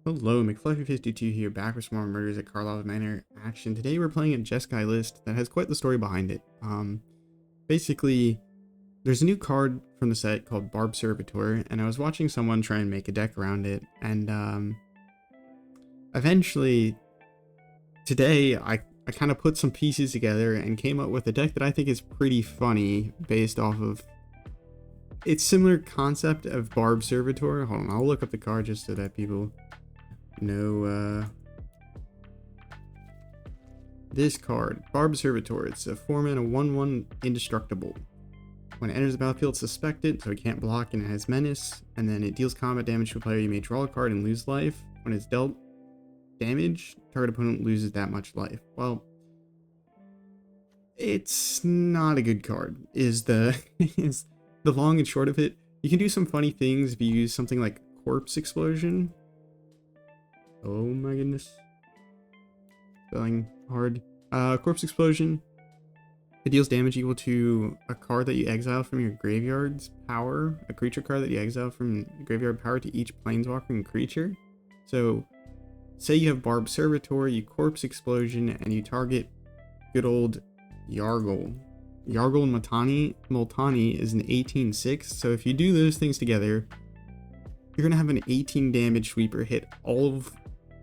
Hello, McFluffy52 here, back with some more Murders at Karlov Manor action. Today we're playing a Jeskai list that has quite the story behind it. Basically, there's a new card from the set called Barb Servitor, and I was watching someone try and make a deck around it, and eventually, today, I kind of put some pieces together and came up with a deck that I think is pretty funny, based off of its similar concept of Barb Servitor. Hold on, I'll look up the card just so that people know. This card, Barb Servitor, it's a 4-mana 1/1 indestructible. When it enters the battlefield, it's suspected, so it can't block and it has menace, and then it deals combat damage to a player. You may draw a card and lose life. When it's dealt damage, target opponent loses that much life. Well, it's not a good card, is the is the long and short of it. You can do some funny things if you use something like Corpse Explosion. Oh my goodness. Spelling hard. Corpse Explosion. It deals damage equal to a card that you exile from your graveyard's power. A creature card that you exile from graveyard power to each planeswalker creature. So, say you have Barb Servitor, you Corpse Explosion, and you target good old Yargle. Yargle and Multani is an 18/6, so if you do those things together, you're going to have an 18 damage sweeper hit all of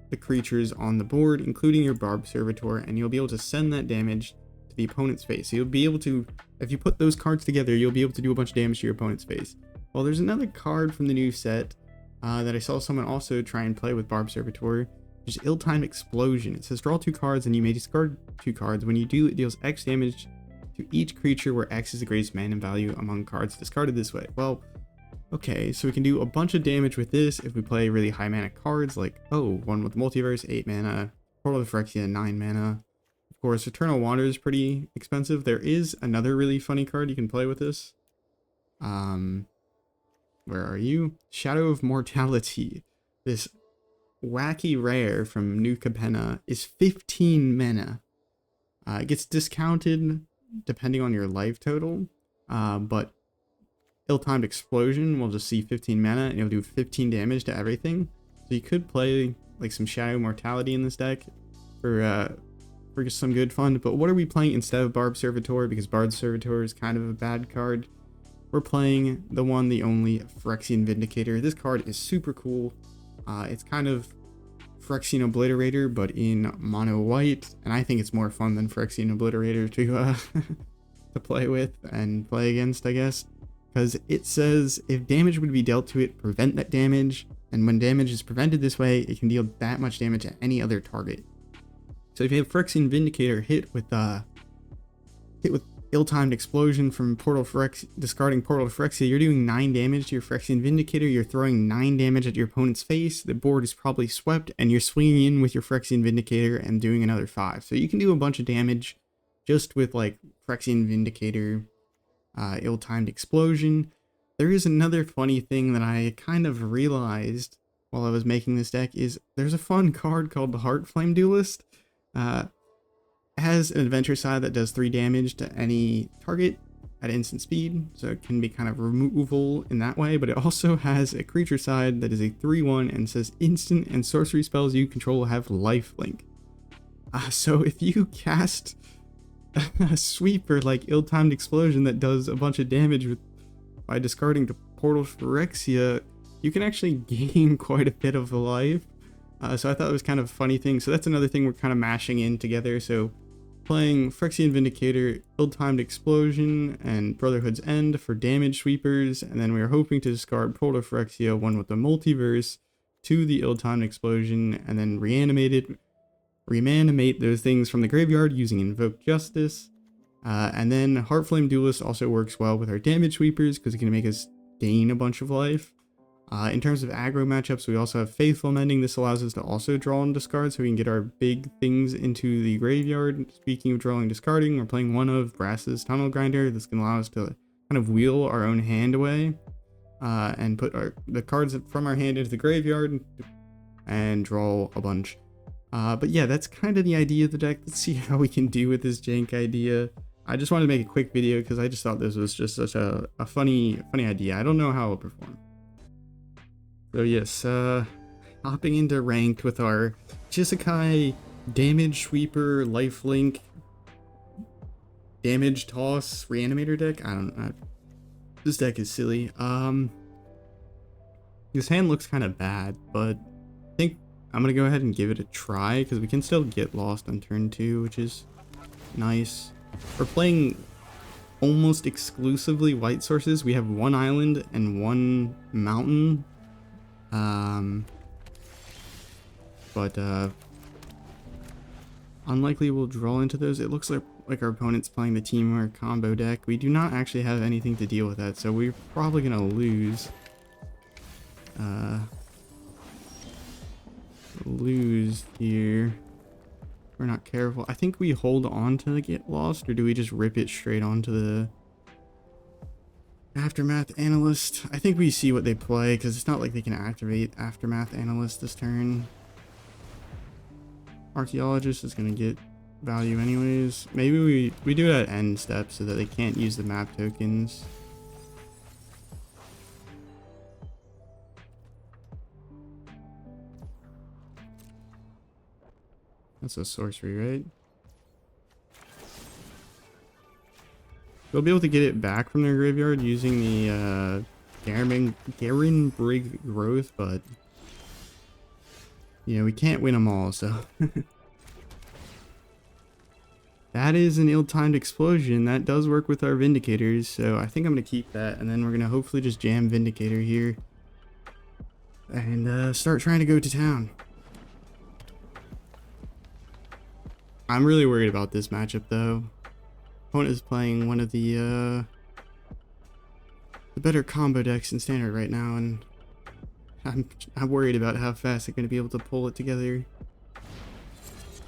the creatures on the board, including your Barb Servitor, and you'll be able to send that damage to the opponent's face. So you'll be able to, if you put those cards together, you'll be able to do a bunch of damage to your opponent's face. Well, there's another card from the new set that I saw someone also try and play with Barb Servitor, which is Ill-Timed Explosion. It says draw 2 cards and you may discard 2 cards. When you do, it deals X damage to each creature where X is the greatest mana value among cards discarded this way. Well, okay, so we can do a bunch of damage with this if we play really high mana cards like, one with Multiverse, 8 mana, Portal of Phyrexia, 9 mana. Of course, Eternal Wander is pretty expensive. There is another really funny card you can play with this. Where are you? Shadow of Mortality. This wacky rare from New Capenna is 15 mana. It gets discounted depending on your life total, but Ill-Timed Explosion will just see 15 mana and it'll do 15 damage to everything. So you could play like some Shadow Mortality in this deck for just some good fun. But what are we playing instead of Barb Servitor? Because Barb Servitor is kind of a bad card. We're playing the one, the only Phyrexian Vindicator. This card is super cool. It's kind of Phyrexian Obliterator, but in mono white, and I think it's more fun than Phyrexian Obliterator to to play with and play against, I guess. Because it says if damage would be dealt to it, prevent that damage, and when damage is prevented this way, it can deal that much damage at any other target. So if you have Phyrexian Vindicator hit with Ill-Timed Explosion from discarding Portal of Phyrexia, you're doing 9 damage to your Phyrexian Vindicator, you're throwing 9 damage at your opponent's face, the board is probably swept, and you're swinging in with your Phyrexian Vindicator and doing another 5. So you can do a bunch of damage just with like Phyrexian Vindicator, Ill-Timed Explosion. There is another funny thing that I kind of realized while I was making this deck is there's a fun card called the Heartflame Duelist. It has an adventure side that does 3 damage to any target at instant speed, so it can be kind of removal in that way, but it also has a creature side that is a 3/1 and says instant and sorcery spells you control have lifelink. So if you cast a sweeper like Ill-Timed Explosion that does a bunch of damage by discarding the Portal Phyrexia, you can actually gain quite a bit of life. So I thought it was kind of a funny thing. So that's another thing we're kind of mashing in together. So playing Phyrexian Vindicator, Ill-Timed Explosion, and Brotherhood's End for damage sweepers, and then we are hoping to discard Portal Phyrexia, one with the Multiverse, to the Ill-Timed Explosion, and then reanimate those things from the graveyard using Invoke Justice. And then Heartflame Duelist also works well with our damage sweepers because it can make us gain a bunch of life. In terms of aggro matchups, we also have Faithful Mending. This allows us to also draw and discard, so we can get our big things into the graveyard. Speaking of drawing and discarding, we're playing one of Brass's Tunnel Grinder. This can allow us to kind of wheel our own hand away and put the cards from our hand into the graveyard and draw a bunch. But yeah, that's kind of the idea of the deck. Let's see how we can do with this jank idea. I just wanted to make a quick video because I just thought this was just such a funny idea. I don't know how it'll perform. So yes, hopping into ranked with our Chisakai damage sweeper, lifelink, damage toss, reanimator deck. I don't know. This deck is silly. This hand looks kind of bad, but I think I'm gonna go ahead and give it a try because we can still get lost on turn 2, which is nice. We're playing almost exclusively white sources. We have one island and one mountain. But unlikely we'll draw into those. It looks like our opponent's playing the Temur combo deck. We do not actually have anything to deal with that, so we're probably gonna lose. Lose here. We're not careful. I think we hold on to the get lost, or do we just rip it straight onto the Aftermath Analyst? I think we see what they play because it's not like they can activate Aftermath Analyst this turn. Archaeologist is going to get value anyways. Maybe we do it at end step so that they can't use the map tokens. That's a sorcery, right? They'll be able to get it back from their graveyard using the Garen Brig Growth, but you know, we can't win them all, so that is an ill-timed explosion. That does work with our Vindicators, so I think I'm gonna keep that, and then we're gonna hopefully just jam Vindicator here and start trying to go to town. I'm really worried about this matchup though. Opponent is playing one of the better combo decks in standard right now, and I'm worried about how fast they're going to be able to pull it together.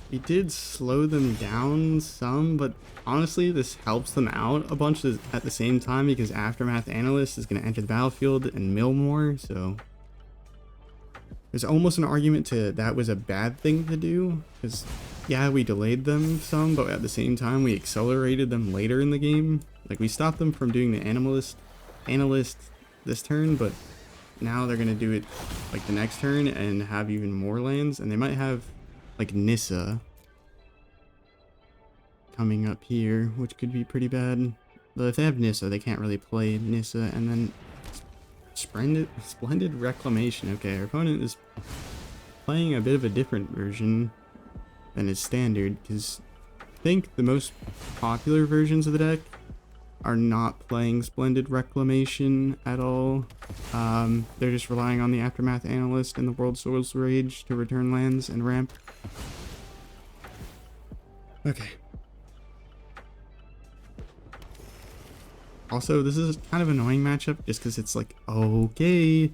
We did slow them down some, but honestly this helps them out a bunch at the same time because Aftermath Analyst is going to enter the battlefield and mill more, so there's almost an argument to that was a bad thing to do, because yeah, we delayed them some, but at the same time we accelerated them later in the game. Like, we stopped them from doing the analyst this turn, but now they're gonna do it like the next turn and have even more lands, and they might have like Nissa coming up here, which could be pretty bad. But if they have Nissa, they can't really play Nissa. And then Splendid Reclamation. Okay, our opponent is playing a bit of a different version than is standard, because I think the most popular versions of the deck are not playing Splendid Reclamation at all. They're just relying on the Aftermath Analyst and the World Soul's Rage to return lands and ramp. Okay. Also, this is kind of an annoying matchup just because it's like, okay,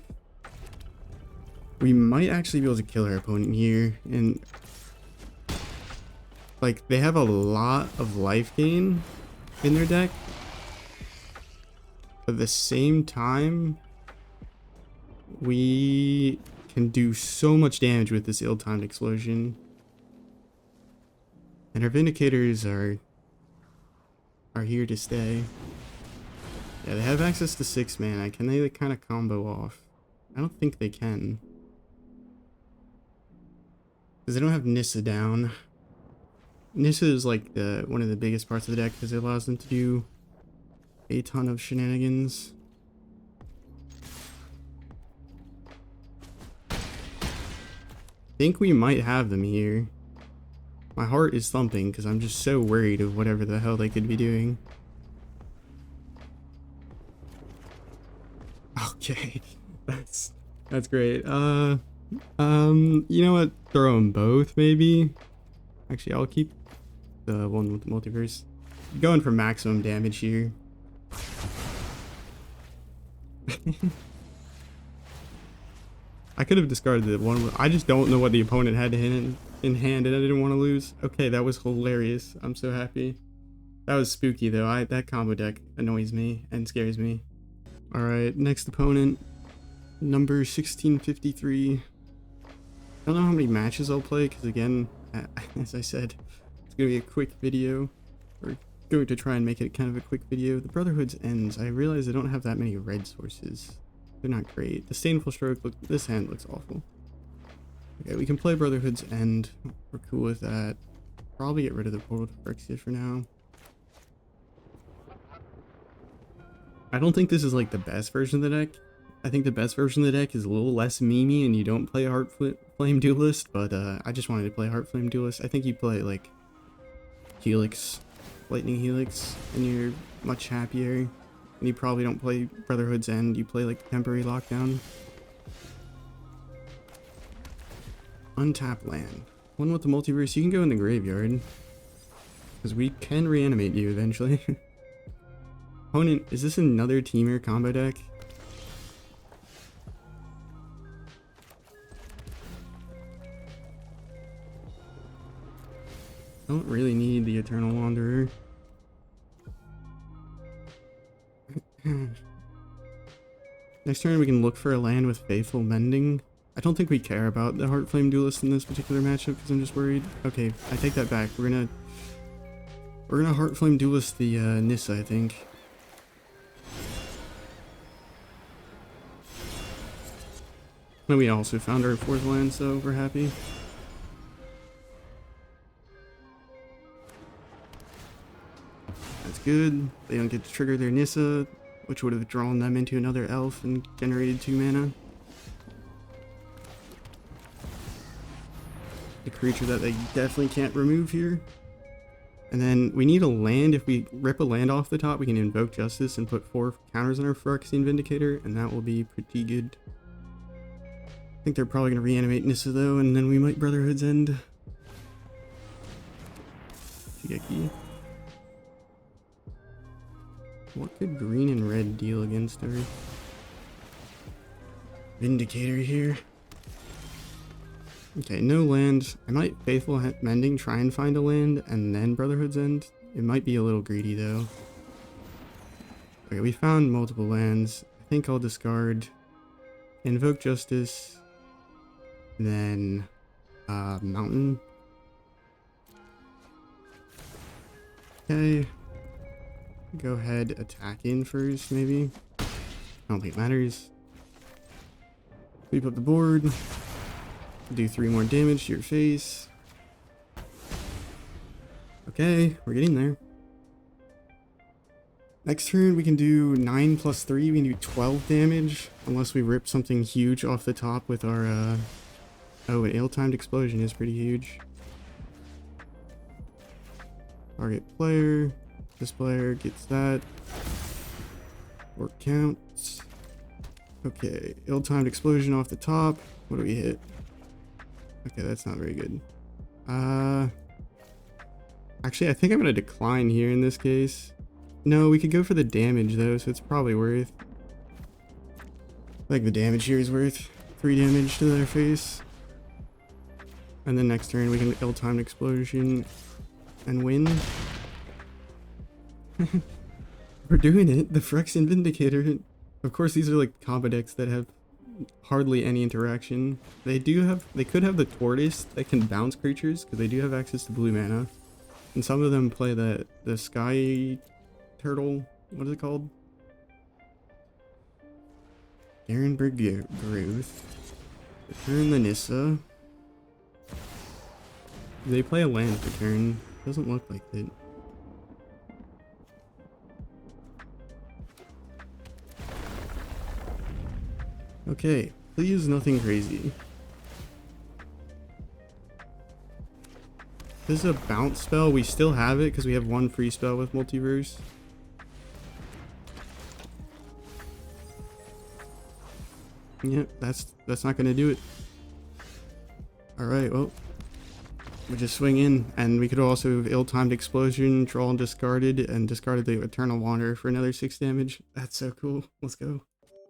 we might actually be able to kill our opponent here, and like, they have a lot of life gain in their deck. At the same time, we can do so much damage with this ill-timed explosion. And our Vindicators are here to stay. Yeah, they have access to 6 mana. Can they kind of combo off? I don't think they can, because they don't have Nissa down. Nissa is like one of the biggest parts of the deck because it allows them to do a ton of shenanigans. I think we might have them here. My heart is thumping because I'm just so worried of whatever the hell they could be doing. Okay, that's great. You know what? Throw them both, maybe. Actually, I'll keep the one with the multiverse. Going for maximum damage here. I could have discarded the one. I just don't know what the opponent had in hand, and I didn't want to lose. Okay, that was hilarious. I'm so happy. That was spooky though. That combo deck annoys me and scares me. All right, next opponent, number 1653. I don't know how many matches I'll play because, again, as I said, it's gonna be a quick video. We're going to try and make it kind of a quick video. The Brotherhood's Ends. I realize I don't have that many red sources. They're not great. The Stainful Stroke. This hand looks awful. Okay, we can play Brotherhood's End. We're cool with that. Probably get rid of the Portal to Phyrexia for now. I don't think this is like the best version of the deck. I think the best version of the deck is a little less memey and you don't play Heartflame Duelist, but I just wanted to play Heartflame Duelist. I think you play like Helix, Lightning Helix, and you're much happier. And you probably don't play Brotherhood's End, you play like Temporary Lockdown. Untap land. One with the multiverse, you can go in the graveyard. Because we can reanimate you eventually. Opponent, is this another Temur combo deck? Don't really need the Eternal Wanderer. Next turn we can look for a land with Faithful Mending. I don't think we care about the Heartflame Duelist in this particular matchup because I'm just worried. Okay, I take that back. We're gonna Heartflame Duelist the Nissa, I think. And we also found our 4th land, so we're happy. That's good. They don't get to trigger their Nissa, which would have drawn them into another elf and generated 2 mana. The creature that they definitely can't remove here. And then we need a land. If we rip a land off the top, we can Invoke Justice and put 4 counters on our Phyrexian Vindicator, and that will be pretty good. I think they're probably going to reanimate Nissa though, and then we might Brotherhood's End. Shigeki. What could green and red deal against our Vindicator here? Okay, no land. I might Faithful Mending, try and find a land, and then Brotherhood's End. It might be a little greedy though. Okay, we found multiple lands. I think I'll discard Invoke Justice, then Mountain. Okay. Go ahead, attack in first, maybe. I don't think it matters. Sweep up the board. Do 3 more damage to your face. Okay, we're getting there. Next turn we can do 9 plus 3, we can do 12 damage. Unless we rip something huge off the top with our oh, an ill-timed explosion is pretty huge. Target player. This player gets that. Or counts. Okay, ill-timed explosion off the top. What do we hit? Okay, that's not very good. Actually, I think I'm gonna decline here in this case. No, we could go for the damage though, so it's probably worth. Like the damage here is worth 3 damage to their face. And then next turn we can ill-timed explosion and win. We're doing it. The Phyrexian Vindicator. Of course, these are like combo decks that have hardly any interaction. They could have the Tortoise that can bounce creatures because they do have access to blue mana, and some of them play the Sky Turtle. What is it called? Garenberg Growth. Return the Nissa. They play a land per turn. Doesn't look like it. Okay, please nothing crazy. This is a bounce spell. We still have it because we have 1 free spell with Multiverse. Yep, that's not gonna do it. Alright, well. We just swing in, and we could also have ill-timed explosion, draw and discarded the Eternal Wanderer for another 6 damage. That's so cool. Let's go.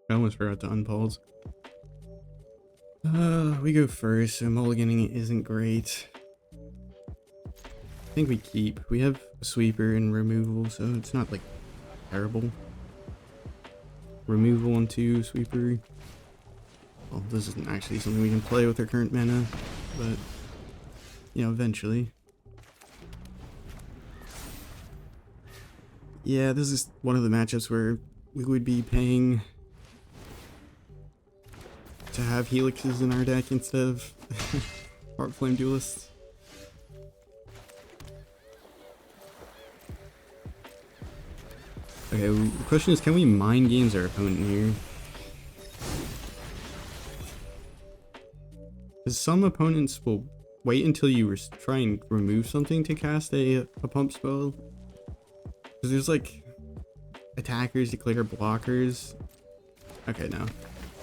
I almost forgot to unpause. We go first, so mulliganing isn't great. I think we keep. We have sweeper and removal, so it's not like terrible. Removal on 2, sweeper. Well, this isn't actually something we can play with our current mana, but you know, eventually. Yeah, this is one of the matchups where we would be paying to have Helixes in our deck instead of Heartflame Duelists. Okay, the question is, can we mind games our opponent here? Because some opponents will wait until you try and remove something to cast a pump spell. Because there's like attackers declare blockers. Okay, no.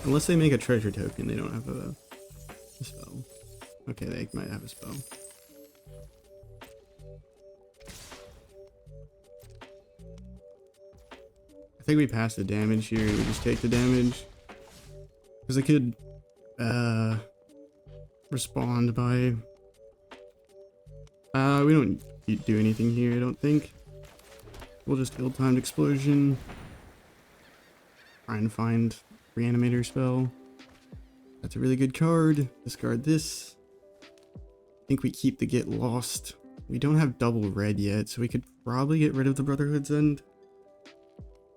Unless they make a treasure token, they don't have a spell. Okay, they might have a spell. I think we pass the damage here. We just take the damage. Because they could respond by... we don't do anything here, I don't think. We'll just ill-timed explosion. Try and find reanimator spell. That's a really good card. Discard this. I think we keep the get lost. We don't have double red yet, so we could probably get rid of the Brotherhood's End.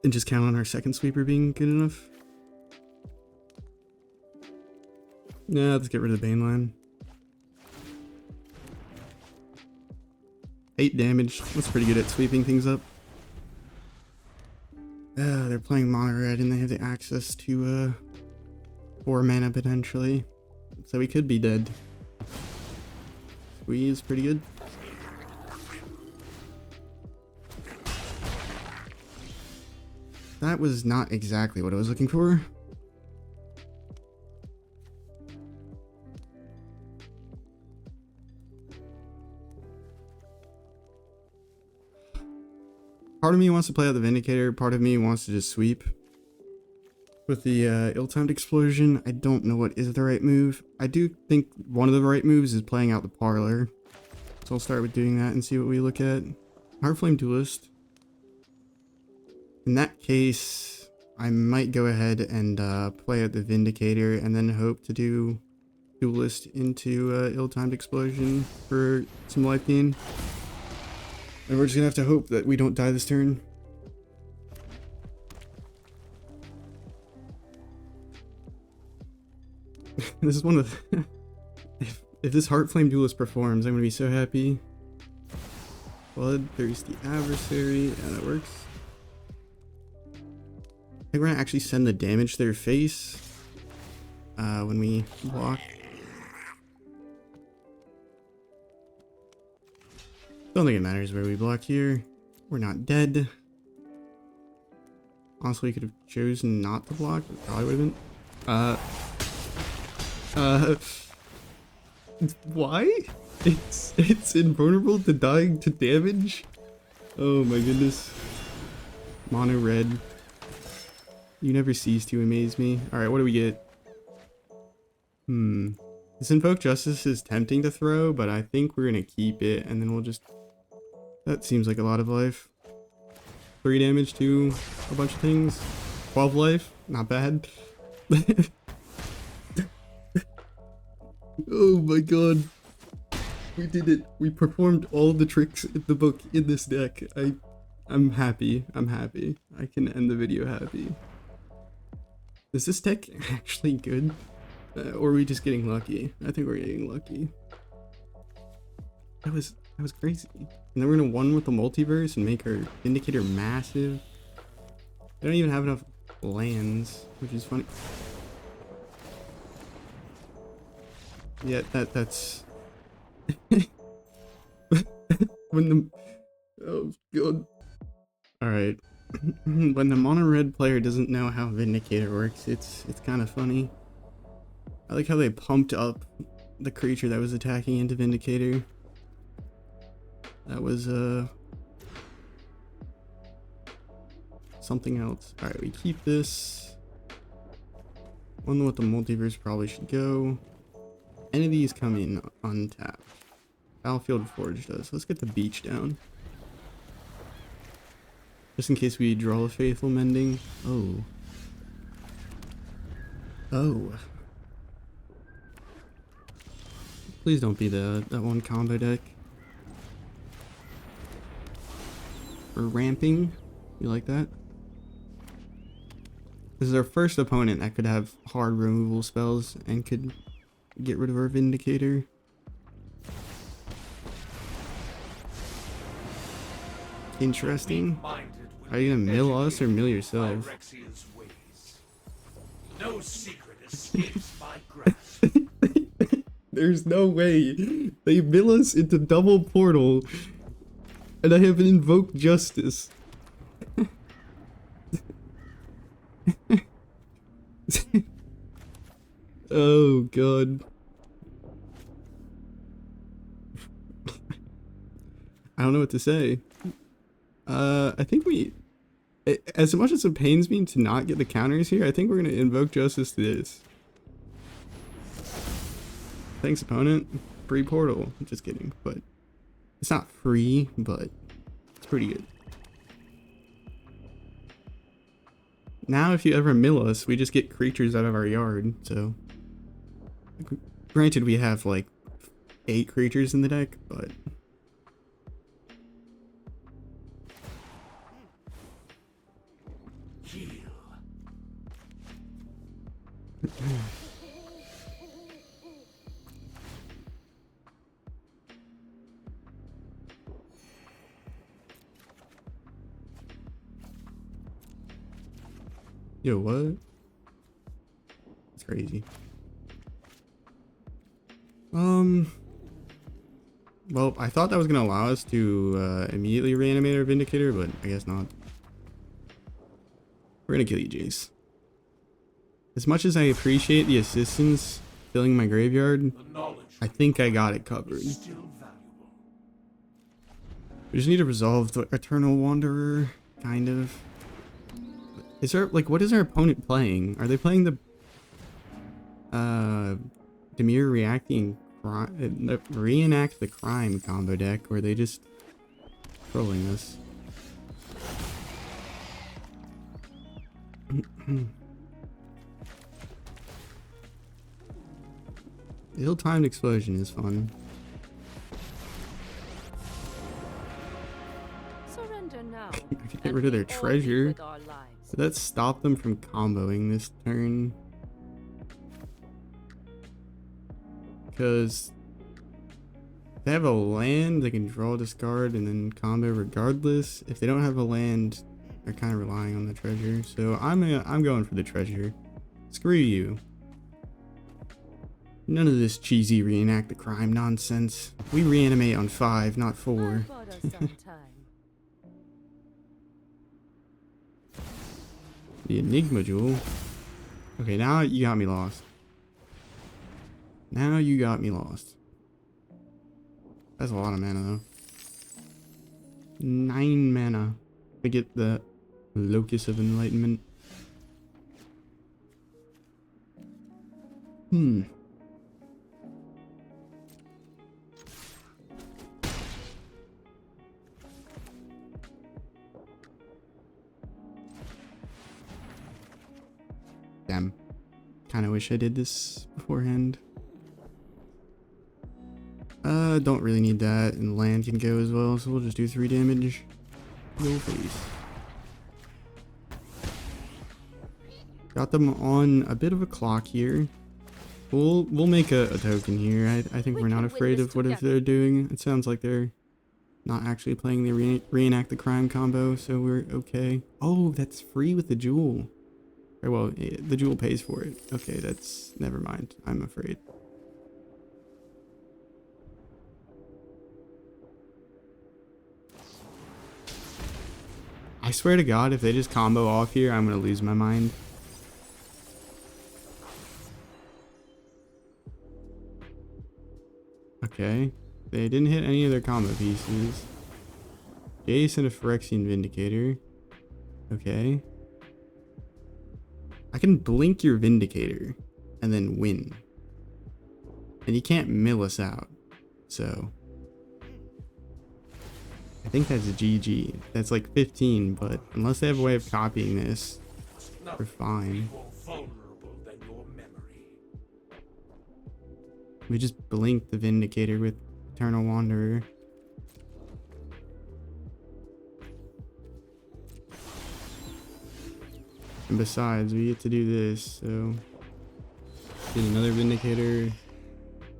And just count on our second sweeper being good enough. Yeah, let's get rid of the Baneline. 8 damage. That's pretty good at sweeping things up. They're playing mono red and they have the access to 4 mana potentially. So we could be dead. Squeeze, pretty good. That was not exactly what I was looking for. Part of me wants to play out the Vindicator, part of me wants to just sweep. With the ill-timed explosion, I don't know what is the right move. I do think one of the right moves is playing out the Parlor. So I'll start with doing that and see what we look at. Heartflame Duelist. In that case, I might go ahead and play out the Vindicator and then hope to do Duelist into ill-timed explosion for some life gain. And we're just gonna have to hope that we don't die this turn. This is one of the if this Heartflame Duelist performs, I'm gonna be so happy. Bloodthirsty Adversary, yeah, that works. I think we're gonna actually send the damage to their face when we block. Don't think it matters where we block here. We're not dead. Honestly, we could have chosen not to block. It probably would have been. Why? It's invulnerable to dying to damage? Oh my goodness. Mono red. You never cease to amaze me. Alright, what do we get? This Invoke Justice is tempting to throw, but I think we're gonna keep it, and then we'll just... That seems like a lot of life. 3 damage to a bunch of things. 12 life, not bad. Oh my god. We did it. We performed all the tricks in the book in this deck. I'm happy. I'm happy. I can end the video happy. Is this deck actually good? Or are we just getting lucky? I think we're getting lucky. That was crazy. And then we're gonna one with the multiverse and make our Vindicator massive. They don't even have enough lands, which is funny. Yeah, that's when the oh god. Alright. When the mono red player doesn't know how Vindicator works, it's kind of funny. I like how they pumped up the creature that was attacking into Vindicator. That was something else. Alright, we keep this. One with the multiverse probably should go. Any of these come in untapped. Battlefield Forge does. Let's get the beach down. Just in case we draw a Faithful Mending. Oh. Oh. Please don't be that one combo deck. Or ramping. You like that? This is our first opponent that could have hard removal spells and could get rid of our Vindicator. Interesting. Are you gonna mill us or mill yourself? No secret escapes my grasp. There's no way. They mill us into double portal. And I have an Invoke Justice. Oh god. I don't know what to say. I think as much as it pains me to not get the counters here, I think we're gonna Invoke Justice this. Thanks, opponent. Free portal. Just kidding, but it's not free, but it's pretty good. Now, if you ever mill us, we just get creatures out of our yard, so... Granted, we have, like, 8 creatures in the deck, but... Yo, what? It's crazy. Well, I thought that was gonna allow us to immediately reanimate our Vindicator, but I guess not. We're gonna kill you, Jace. As much as I appreciate the assistance filling my graveyard, I think I got it covered. We just need to resolve the Eternal Wanderer, kind of. Is there, like, what is our opponent playing? Are they playing the Dimir reacting reenact the crime combo deck, or are they just trolling us? Ill-timed explosion is fun. Surrender now. I could get rid of their treasure. So that stopped them from comboing this turn. Because if they have a land, they can draw, discard, and then combo regardless. If they don't have a land, they're kind of relying on the treasure. So I'm going for the treasure. Screw you. None of this cheesy reenact the crime nonsense. We reanimate on 5, not 4. The Enigma Jewel. Okay, now you got me lost. Now you got me lost. That's a lot of mana though. 9 mana to get the Locus of Enlightenment. Damn. Kinda wish I did this beforehand. Don't really need that, and land can go as well, so we'll just do 3 damage. Go face. Got them on a bit of a clock here. We'll make a token here. I think we're not afraid of what they're doing. It sounds like they're not actually playing the reenact the crime combo, so we're okay. Oh, that's free with the jewel. Or well, the jewel pays for it. Okay, that's never mind. I'm afraid. I swear to God, if they just combo off here, I'm gonna lose my mind. Okay, they didn't hit any of their combo pieces. Jace and a Phyrexian Vindicator. Okay. I can blink your Vindicator and then win. And you can't mill us out. So I think that's a GG. That's like 15, but unless they have a way of copying this, we're fine. We just blink the Vindicator with Eternal Wanderer. And besides, we get to do this, so... Get another Vindicator.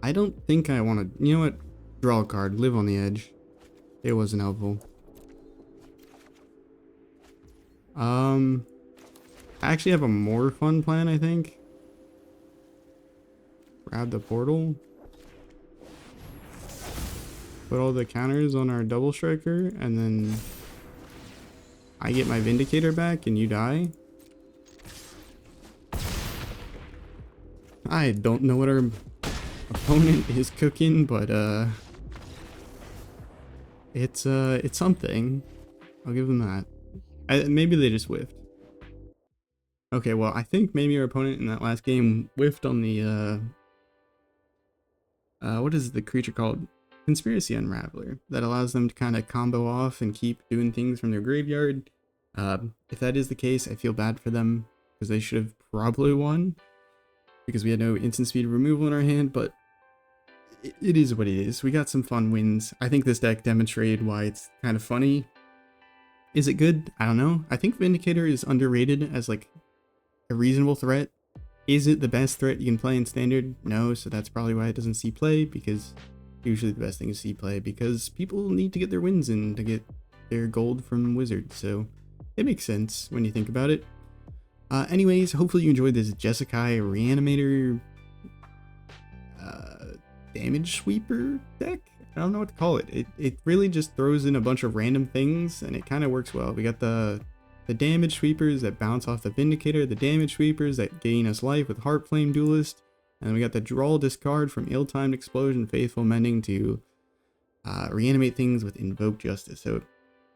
I don't think I want to... You know what? Draw a card. Live on the edge. It wasn't helpful. I actually have a more fun plan, I think. Grab the portal. Put all the counters on our double striker, and then I get my Vindicator back and you die. I don't know what our opponent is cooking, but it's something. I'll give them that. Maybe they just whiffed. Okay, well, I think maybe our opponent in that last game whiffed on the what is the creature called? Conspiracy Unraveler, that allows them to kind of combo off and keep doing things from their graveyard. If that is the case, I feel bad for them because they should have probably won because we had no instant speed removal in our hand, but it is what it is. We got some fun wins. I think this deck demonstrated why it's kind of funny. Is it good? I don't know. I think Vindicator is underrated as like a reasonable threat. Is it the best threat you can play in Standard? No, so that's probably why it doesn't see play, because usually the best thing is see play because people need to get their wins in to get their gold from Wizards, so it makes sense when you think about it. Anyways, hopefully you enjoyed this Jeskai Reanimator damage sweeper deck. I don't know what to call it. It really just throws in a bunch of random things and it kind of works well. We got the damage sweepers that bounce off the Vindicator, the damage sweepers that gain us life with Heartflame Duelist, and we got the draw discard from Ill-Timed Explosion, Faithful Mending to reanimate things with Invoke Justice. So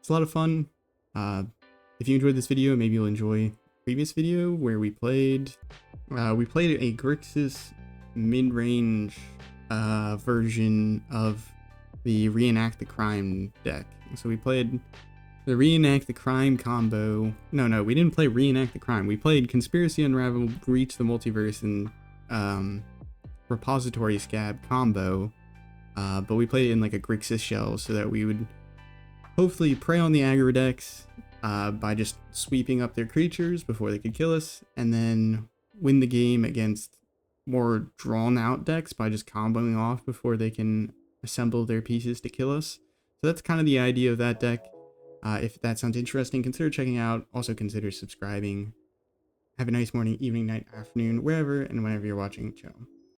it's a lot of fun. If you enjoyed this video, maybe you'll enjoy the previous video where we played a Grixis mid-range version of the Reenact the Crime deck. So we played the Reenact the Crime combo. No, we didn't play Reenact the Crime. We played Conspiracy Unravel, Breach the Multiverse, and Repository Scab combo, but we played it in like a Grixis shell so that we would hopefully prey on the aggro decks by just sweeping up their creatures before they could kill us, and then win the game against more drawn out decks by just comboing off before they can assemble their pieces to kill us. So that's kind of the idea of that deck. If that sounds interesting, consider checking out. Also consider subscribing. Have a nice morning, evening, night, afternoon, wherever and whenever you're watching. Ciao.